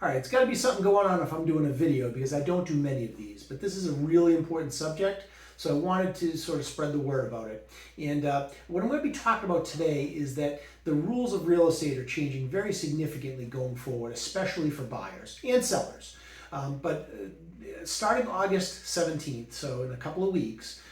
All right, it's got to be something going on if I'm doing a video because I don't do many of these, but this is a really important subject, so I wanted to sort of spread the word about it. And what I'm going to be talking about today is that the rules of real estate are changing very significantly going forward, especially for buyers and sellers. Starting August 17th, so in a couple of weeks,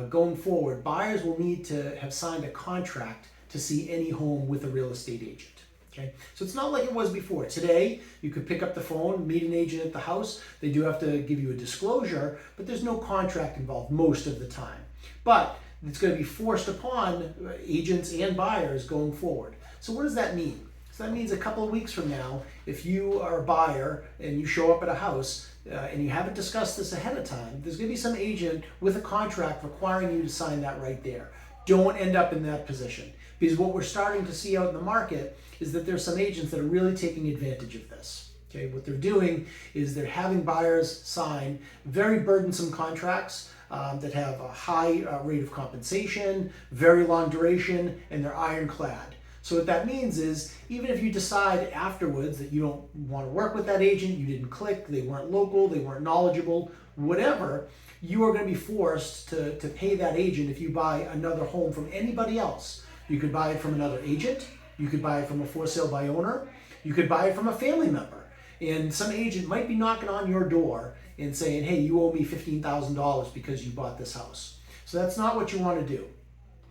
going forward, buyers will need to have signed a contract to see any home with a real estate agent. Okay, so it's not like it was before. Today, you could pick up the phone, meet an agent at the house. They do have to give you a disclosure, but there's no contract involved most of the time. But it's going to be forced upon agents and buyers going forward. So what does that mean? So that means a couple of weeks from now, if you are a buyer and you show up at a house and you haven't discussed this ahead of time, there's going to be some agent with a contract requiring you to sign that right there. Don't end up in that position. Because what we're starting to see out in the market is that there's some agents that are really taking advantage of this. Okay, what they're doing is they're having buyers sign very burdensome contracts that have a high rate of compensation, very long duration, and they're ironclad. So what that means is even if you decide afterwards that you don't want to work with that agent, you didn't click, they weren't local, they weren't knowledgeable, whatever, you are going to be forced to pay that agent if you buy another home from anybody else. You could buy it from another agent, you could buy it from a for sale by owner, you could buy it from a family member. And some agent might be knocking on your door and saying, hey, you owe me $15,000 because you bought this house. So that's not what you want to do.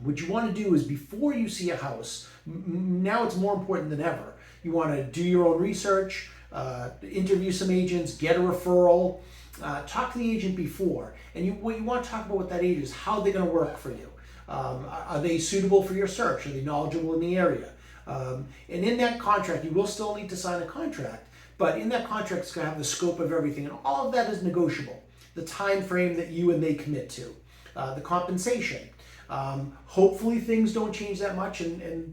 What you want to do is before you see a house, now it's more important than ever. You want to do your own research, interview some agents, get a referral, talk to the agent before. And what you want to talk about with that agent is how they're going to work for you. Are they suitable for your search? Are they knowledgeable in the area? And in that contract, you will still need to sign a contract, but in that contract, it's going to have the scope of everything, and all of that is negotiable. The time frame that you and they commit to, the compensation. Hopefully things don't change that much, and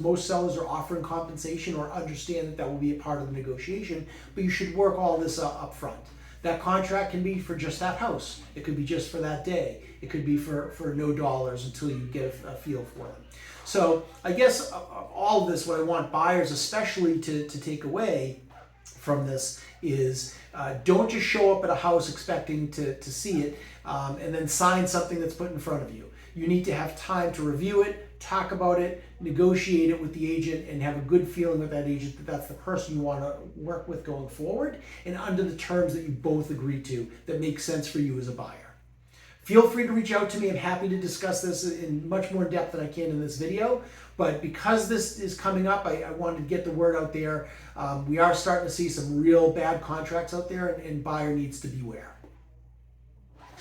most sellers are offering compensation or understand that that will be a part of the negotiation, but you should work all this up front. That contract can be for just that house. It could be just for that day. It could be for no dollars until you get a feel for them. So I guess all of this, what I want buyers especially to take away from this is don't just show up at a house expecting to see it and then sign something that's put in front of you. You need to have time to review it, talk about it, negotiate it with the agent, and have a good feeling with that agent that that's the person you want to work with going forward and under the terms that you both agree to that make sense for you as a buyer. Feel free to reach out to me. I'm happy to discuss this in much more depth than I can in this video. But because this is coming up, I wanted to get the word out there. We are starting to see some real bad contracts out there, and buyer needs to beware.